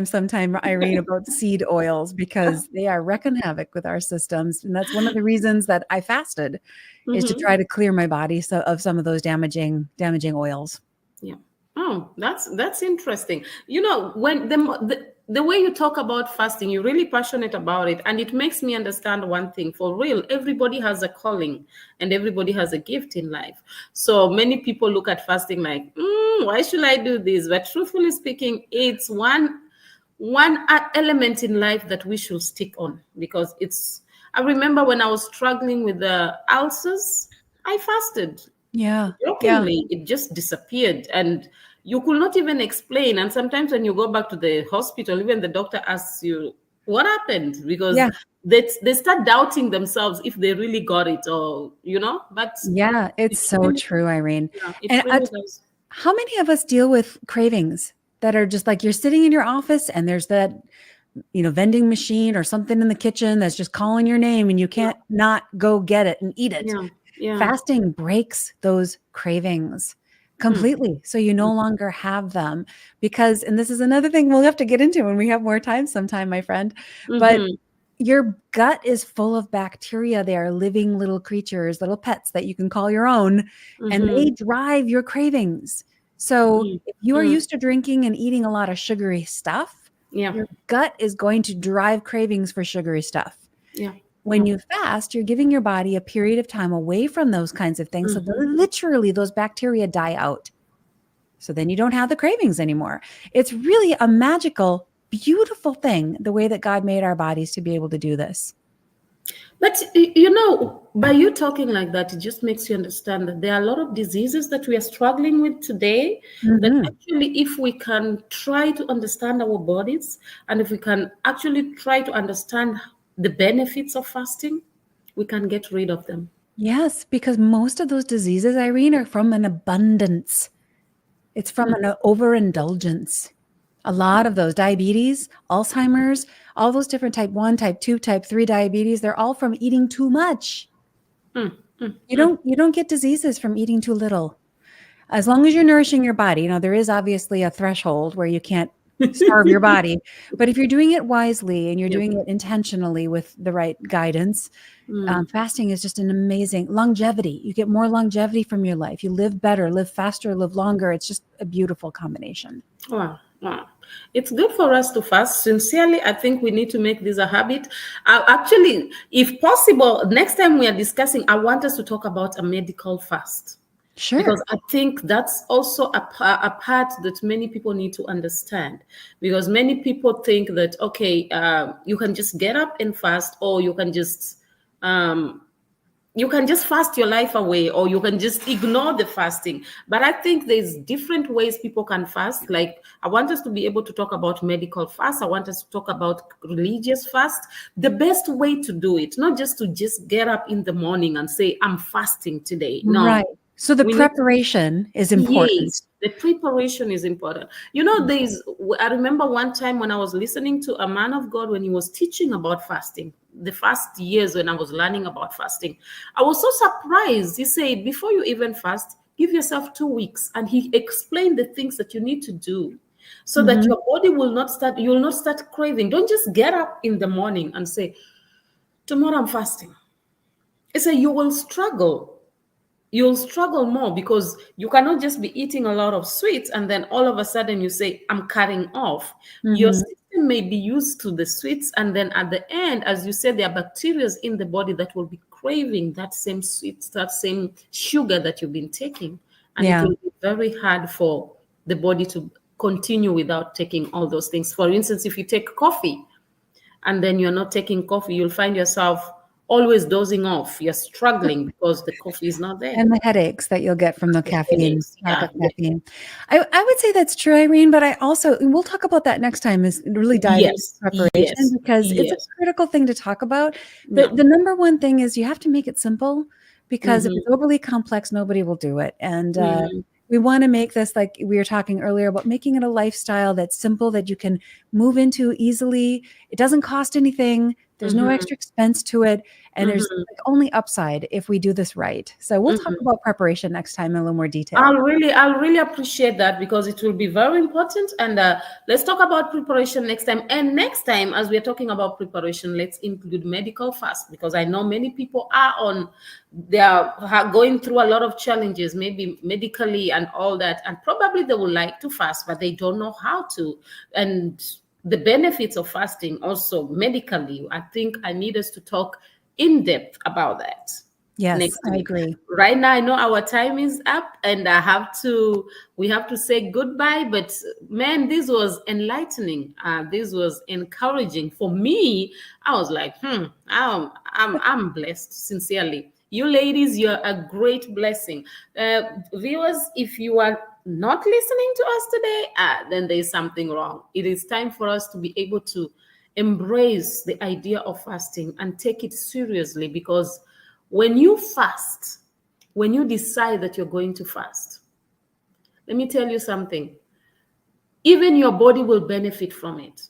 sometime, Irene, about seed oils, because they are wrecking havoc with our systems. And that's one of the reasons that I fasted, is to try to clear my body of some of those damaging oils. Yeah. Oh, that's interesting. When the way you talk about fasting, you're really passionate about it. And it makes me understand one thing. For real, everybody has a calling and everybody has a gift in life. So many people look at fasting like, why should I do this? But truthfully speaking, it's one element in life that we should stick on, because I remember when I was struggling with the ulcers, I fasted. Yeah. Jokingly, it just disappeared. And you could not even explain. And sometimes when you go back to the hospital, even the doctor asks you, what happened? Because they start doubting themselves if they really got it, or, but yeah, it's so true, Irene. Yeah, and how many of us deal with cravings that are just like, you're sitting in your office and there's that, vending machine or something in the kitchen that's just calling your name and you can't not go get it and eat it. Yeah. Fasting breaks those cravings completely. So you no longer have them, because, and this is another thing we'll have to get into when we have more time sometime, my friend, but your gut is full of bacteria. They are living little creatures, little pets that you can call your own, and they drive your cravings. So if you are used to drinking and eating a lot of sugary stuff, your gut is going to drive cravings for sugary stuff. Yeah. When you fast, you're giving your body a period of time away from those kinds of things. So literally those bacteria die out. So then you don't have the cravings anymore. It's really a magical, beautiful thing, the way that God made our bodies to be able to do this. But by you talking like that, it just makes you understand that there are a lot of diseases that we are struggling with today. That Mhm. actually, if we can try to understand our bodies, and if we can actually try to understand the benefits of fasting, we can get rid of them. Yes, because most of those diseases, Irene, are from an abundance. It's from an overindulgence. A lot of those diabetes, Alzheimer's, all those different type 1, type 2, type 3 diabetes, they're all from eating too much. Mm, mm, You don't get diseases from eating too little. As long as you're nourishing your body. There is obviously a threshold where you can't starve your body, but if you're doing it wisely and you're Yep. doing it intentionally with the right guidance, Mm. fasting is just an amazing longevity. You get more longevity from your life. You live better, live faster, live longer. It's just a beautiful combination. Wow, wow. It's good for us to fast. Sincerely, I think we need to make this a habit. Actually, if possible, next time we are discussing, I want us to talk about a medical fast. Because Sure. I think that's also a part that many people need to understand. Because many people think that, okay, you can just get up and fast, or um, you can just fast your life away, or you can just ignore the fasting. But I think there's different ways people can fast. Like, I want us to be able to talk about medical fast. I want us to talk about religious fast. The best way to do it, not just to just get up in the morning and say, I'm fasting today. No, Right. So the we need to. preparation is important. Yes, the preparation is important. I remember one time when I was listening to a man of God when he was teaching about fasting, the first years when I was learning about fasting. I was so surprised. He said, before you even fast, give yourself 2 weeks. And he explained the things that you need to do so that Mhm. your body you will not start craving. Don't just get up in the morning and say, tomorrow I'm fasting. He said, you'll struggle more, because you cannot just be eating a lot of sweets and then all of a sudden you say, I'm cutting off. Your Mhm. system may be used to the sweets, and then at the end, as you said, there are bacteria in the body that will be craving that same sweets, that same sugar that you've been taking, and it Yeah. will be very hard for the body to continue without taking all those things. For instance, if you take coffee and then you're not taking coffee, you'll find yourself always dozing off. You're struggling because the coffee is not there. And the headaches that you'll get from the The caffeine, headaches, lack yeah. of caffeine. I would say that's true, Irene, but I also, and we'll talk about that next time, is really dive into Yes, preparation yes, because it's a yes. critical thing to talk about. The Yeah. the number one thing is you have to make it simple because if Mm-hmm. it's overly complex, nobody will do it. And Mm-hmm. we want to make this, like we were talking earlier, about making it a lifestyle that's simple, that you can move into easily. It doesn't cost anything. There's no Mm-hmm. extra expense to it. And there's Mm-hmm. like only upside if we do this right. So we'll talk Mm-hmm. about preparation next time in a little more detail. I'll really appreciate that, because it will be very important. And let's talk about preparation next time. And next time, as we're talking about preparation, let's include medical fast, because I know many people they are going through a lot of challenges, maybe medically and all that. And probably they would like to fast, but they don't know how to. And the benefits of fasting also medically, I think I need us to talk in depth about that Yes, next I week. agree. Right now, I know our time is up, and we have to say goodbye. But man, this was enlightening. This was encouraging for me. I was like, I'm blessed, sincerely. You ladies, you're a great blessing. Viewers, if you are not listening to us today, then there's something wrong. It is time for us to be able to embrace the idea of fasting and take it seriously, because when you fast, when you decide that you're going to fast, let me tell you something. Even your body will benefit from it.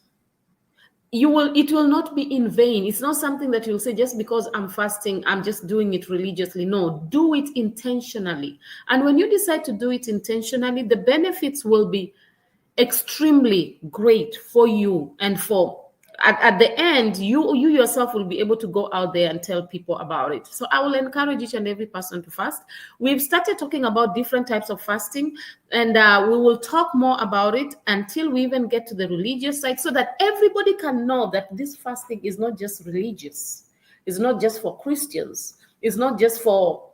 It will not be in vain. It's not something that you'll say, just because I'm fasting, I'm just doing it religiously. No, do it intentionally. And when you decide to do it intentionally, the benefits will be extremely great for you, and at the end, you yourself will be able to go out there and tell people about it. So I will encourage each and every person to fast. We've started talking about different types of fasting, and we will talk more about it until we even get to the religious side, so that everybody can know that this fasting is not just religious, it's not just for Christians, it's not just for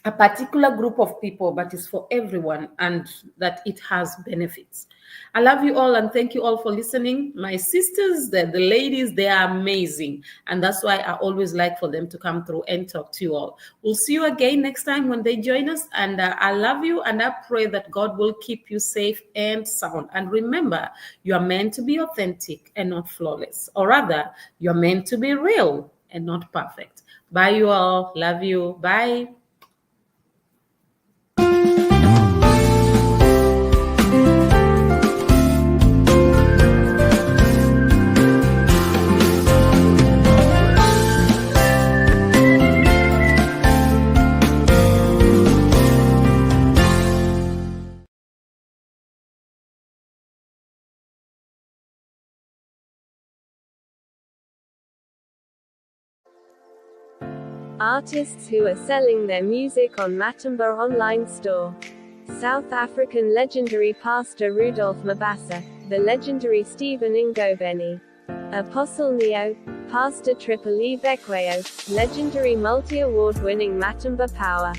a particular group of people, but it's for everyone, and that it has benefits. I love you all and thank you all for listening. My sisters, the ladies, they are amazing. And that's why I always like for them to come through and talk to you all. We'll see you again next time when they join us. And I love you and I pray that God will keep you safe and sound. And remember, you are meant to be authentic and not flawless. Or rather, you're meant to be real and not perfect. Bye, you all. Love you. Bye. Artists who are selling their music on Matumba online store. South African legendary pastor Rudolph Mabasa, the legendary Stephen Ngobeni, Apostle Neo, Pastor Triple E Bekweyo, legendary multi-award winning Matumba Power,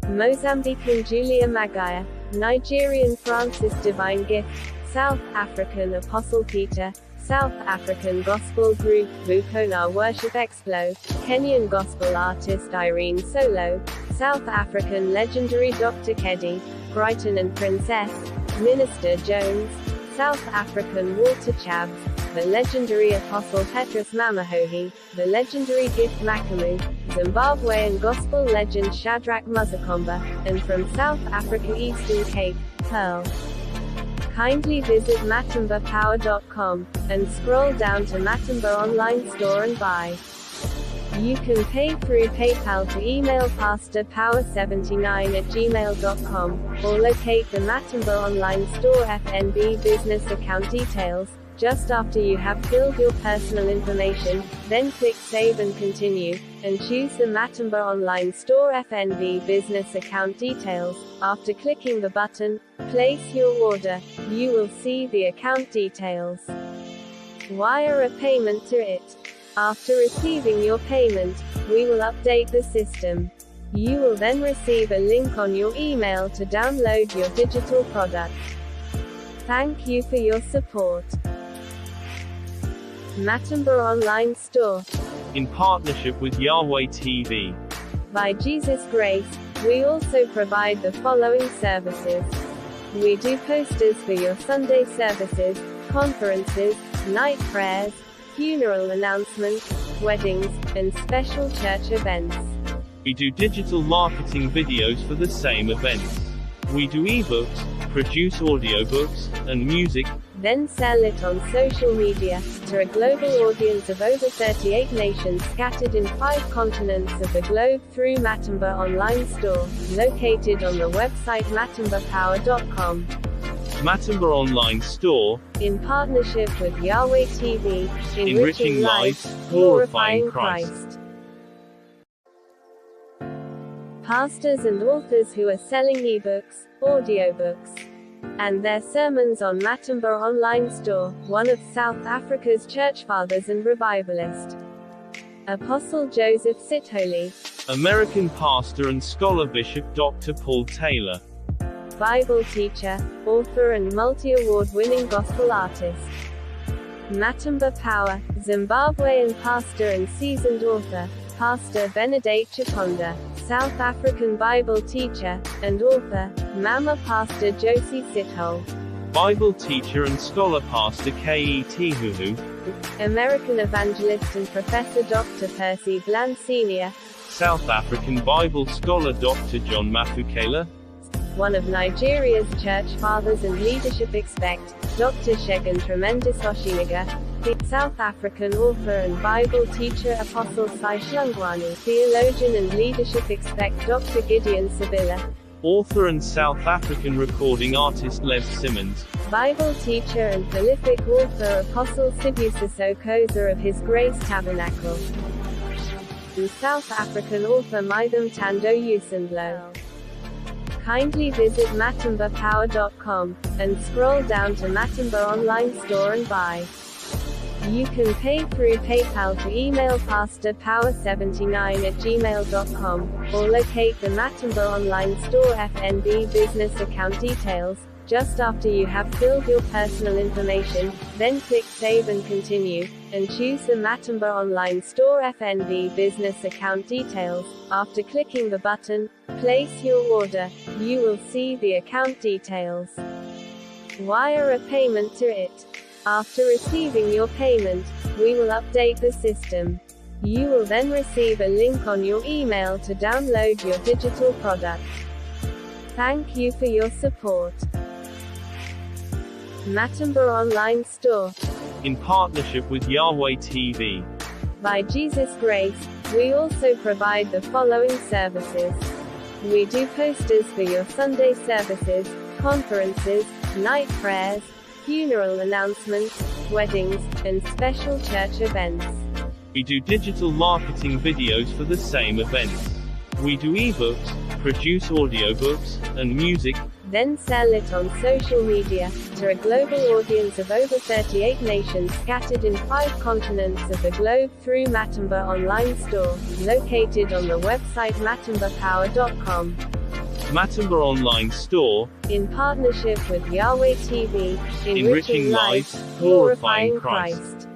Mozambican Julia Magaya, Nigerian Francis Divine Gift, South African Apostle Peter, South African gospel group Vukona Worship Explo, Kenyan gospel artist Irene Solo, South African legendary Dr. Keddy, Brighton and Princess, Minister Jones, South African Walter Chabs, the legendary Apostle Petrus Mamahohi, the legendary Gift Makamu, Zimbabwean gospel legend Shadrach Muzakomba, and from South Africa Eastern Cape, Pearl. Kindly visit matumbapower.com, and scroll down to Matumba online store and buy. You can pay through PayPal to email pastorpower79@gmail.com, or locate the Matumba online store FNB business account details, just after you have filled your personal information, then click Save and Continue, and choose the Matumba online store FNB business account details. After clicking the button, Place your order, you will see the account details. Wire a payment to it. After receiving your payment, we will update the system. You will then receive a link on your email to download your digital product. Thank you for your support. Matumba Online Store. In partnership with Yahweh TV. By Jesus' grace, we also provide the following services. We do posters for your Sunday services, conferences, night prayers, funeral announcements, weddings, and special church events. We do digital marketing videos for the same events. We do ebooks, produce audiobooks, and music, then sell it on social media, to a global audience of over 38 nations scattered in 5 continents of the globe through Matumba Online Store, located on the website matumbapower.com. Matumba Online Store, in partnership with Yahweh TV, enriching lives, glorifying Christ. Pastors and authors who are selling ebooks, audiobooks, and their sermons on Matumba Online Store, one of South Africa's church fathers and revivalist, Apostle Joseph Sitholy, American pastor and scholar Bishop Dr. Paul Taylor, Bible teacher, author and multi-award winning gospel artist, Matumba Power, Zimbabwean pastor and seasoned author, Pastor Benedict Chiponda, South African Bible teacher, and author, Mama Pastor Josie Sithole, Bible teacher and scholar Pastor K.E.T. Huhu, American evangelist and professor Dr. Percy Bland Sr., South African Bible scholar Dr. John Mafukela, one of Nigeria's church fathers and leadership expect, Dr. Shegun Tremendous Oshinaga, the South African author and Bible teacher Apostle Sai Shlungwani, theologian and leadership expect Dr. Gideon Sabila, author and South African recording artist Lev Simmons, Bible teacher and prolific author Apostle Sibusiso Koza of His Grace Tabernacle, and South African author Mitham Tando Usandlo. Kindly visit matumbapower.com, and scroll down to Matumba Online Store and buy. You can pay through PayPal to email pastorpower79@gmail.com, or locate the Matumba Online Store FNB business account details. Just after you have filled your personal information, then click Save and Continue, and choose the Matumba Online Store FNB business account details. After clicking the button, Place your order, you will see the account details. Wire a payment to it. After receiving your payment, we will update the system. You will then receive a link on your email to download your digital product. Thank you for your support. Matumba Online Store. In partnership with Yahweh TV. By Jesus' grace, we also provide the following services. We do posters for your Sunday services, conferences, night prayers, funeral announcements, weddings, and special church events. We do digital marketing videos for the same events. We do ebooks, produce audiobooks, and music, then sell it on social media, to a global audience of over 38 nations scattered in 5 continents of the globe through Matumba Online Store, located on the website matumbapower.com. Matumba Online Store, in partnership with Yahweh TV, enriching lives, glorifying Christ.